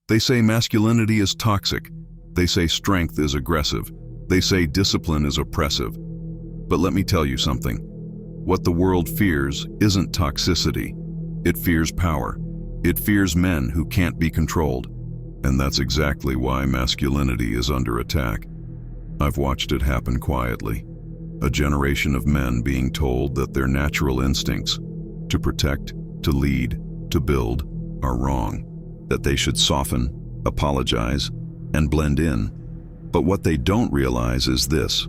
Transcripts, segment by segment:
They say masculinity is toxic. They say strength is aggressive. They say discipline is oppressive. But let me tell you something. What the world fears isn't toxicity. It fears power. It fears men who can't be controlled. And that's exactly why masculinity is under attack. I've watched it happen quietly. A generation of men being told that their natural instincts, to protect, to lead, to build, are wrong. That they should soften, apologize, and blend in. But what they don't realize is this.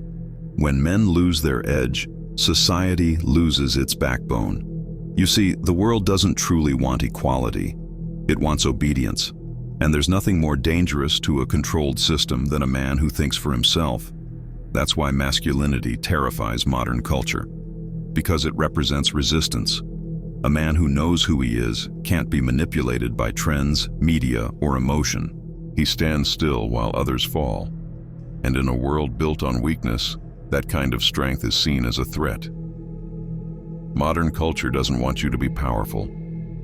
When men lose their edge, society loses its backbone. You see, the world doesn't truly want equality. It wants obedience. And there's nothing more dangerous to a controlled system than a man who thinks for himself. That's why masculinity terrifies modern culture. Because it represents resistance. A man who knows who he is can't be manipulated by trends, media, or emotion. He stands still while others fall. And in a world built on weakness, that kind of strength is seen as a threat. Modern culture doesn't want you to be powerful.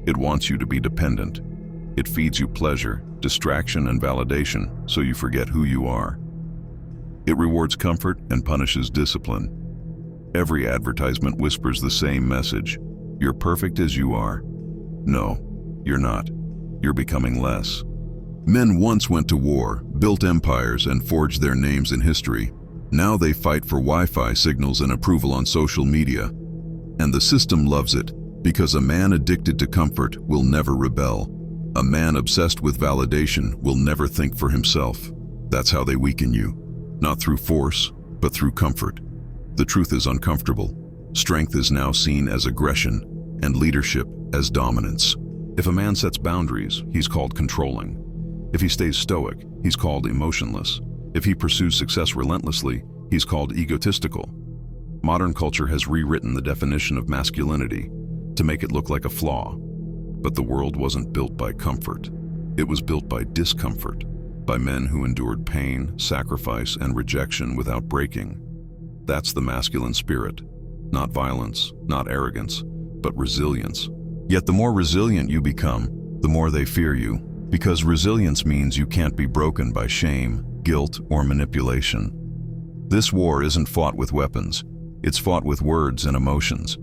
It wants you to be dependent. It feeds you pleasure, distraction, and validation, so you forget who you are. It rewards comfort and punishes discipline. Every advertisement whispers the same message. You're perfect as you are. No, you're not. You're becoming less. Men once went to war, built empires, and forged their names in history. Now they fight for Wi-Fi signals and approval on social media. And the system loves it, because a man addicted to comfort will never rebel. A man obsessed with validation will never think for himself. That's how they weaken you. Not through force, but through comfort. The truth is uncomfortable. Strength is now seen as aggression, and leadership as dominance. If a man sets boundaries, he's called controlling. If he stays stoic, he's called emotionless. If he pursues success relentlessly, he's called egotistical. Modern culture has rewritten the definition of masculinity to make it look like a flaw. But the world wasn't built by comfort. It was built by discomfort, by men who endured pain, sacrifice, and rejection without breaking. That's the masculine spirit. Not violence, not arrogance, but resilience. Yet the more resilient you become, the more they fear you, because resilience means you can't be broken by shame, guilt, or manipulation. This war isn't fought with weapons. It's fought with words and emotions.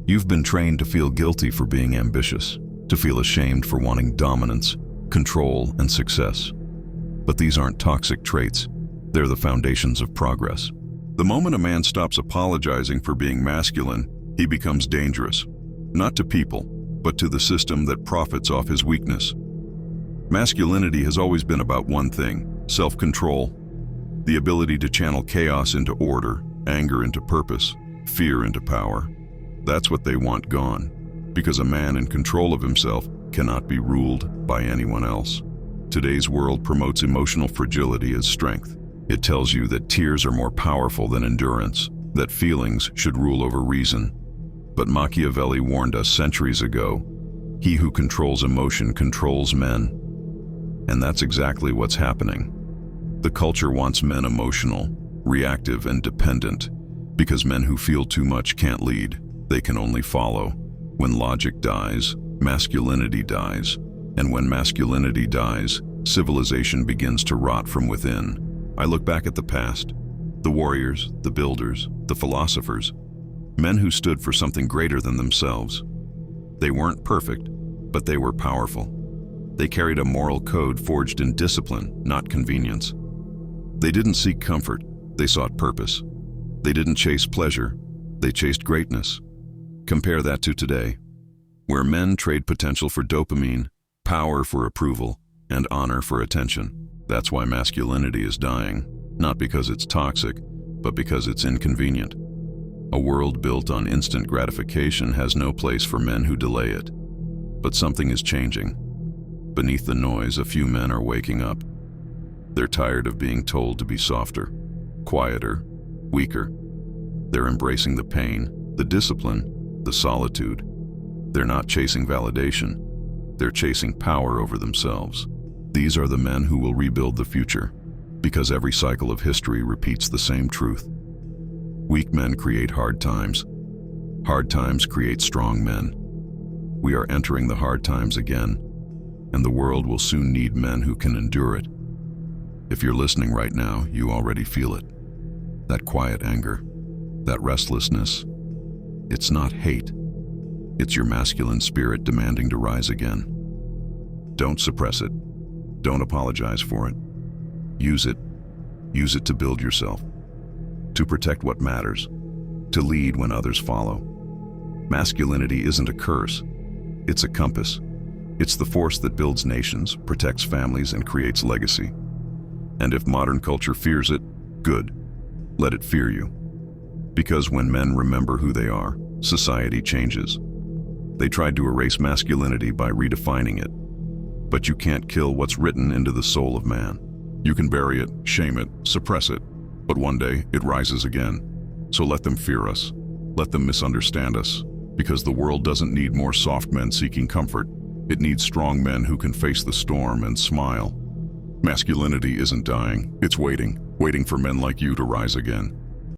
You've been trained to feel guilty for being ambitious, to feel ashamed for wanting dominance, control, and success. But these aren't toxic traits. They're the foundations of progress. The moment a man stops apologizing for being masculine, he becomes dangerous. Not to people, but to the system that profits off his weakness. Masculinity has always been about one thing: self-control. The ability to channel chaos into order, anger into purpose, fear into power. That's what they want gone. Because a man in control of himself cannot be ruled by anyone else. Today's world promotes emotional fragility as strength. It tells you that tears are more powerful than endurance, that feelings should rule over reason. But Machiavelli warned us centuries ago, he who controls emotion controls men. And that's exactly what's happening. The culture wants men emotional, reactive, and dependent, because men who feel too much can't lead, they can only follow. When logic dies, masculinity dies. And when masculinity dies, civilization begins to rot from within. I look back at the past, the warriors, the builders, the philosophers, men who stood for something greater than themselves. They weren't perfect, but they were powerful. They carried a moral code forged in discipline, not convenience. They didn't seek comfort, they sought purpose. They didn't chase pleasure, they chased greatness. Compare that to today, where men trade potential for dopamine, power for approval, and honor for attention. That's why masculinity is dying, not because it's toxic, but because it's inconvenient. A world built on instant gratification has no place for men who delay it. But something is changing. Beneath the noise, a few men are waking up. They're tired of being told to be softer, quieter, weaker. They're embracing the pain, the discipline, the solitude. They're not chasing validation. They're chasing power over themselves. These are the men who will rebuild the future, because every cycle of history repeats the same truth. Weak men create hard times. Hard times create strong men. We are entering the hard times again. and the world will soon need men who can endure it. If you're listening right now, you already feel it. That quiet anger, that restlessness. It's not hate. It's your masculine spirit demanding to rise again. Don't suppress it. Don't apologize for it. Use it. Use it to build yourself, to protect what matters, to lead when others follow. Masculinity isn't a curse. It's a compass. It's the force that builds nations, protects families, and creates legacy. And if modern culture fears it, good. Let it fear you. Because when men remember who they are, society changes. They tried to erase masculinity by redefining it. But you can't kill what's written into the soul of man. You can bury it, shame it, suppress it, but one day it rises again. So let them fear us. Let them misunderstand us. Because the world doesn't need more soft men seeking comfort. It needs strong men who can face the storm and smile. Masculinity isn't dying. It's waiting for men like you to rise again.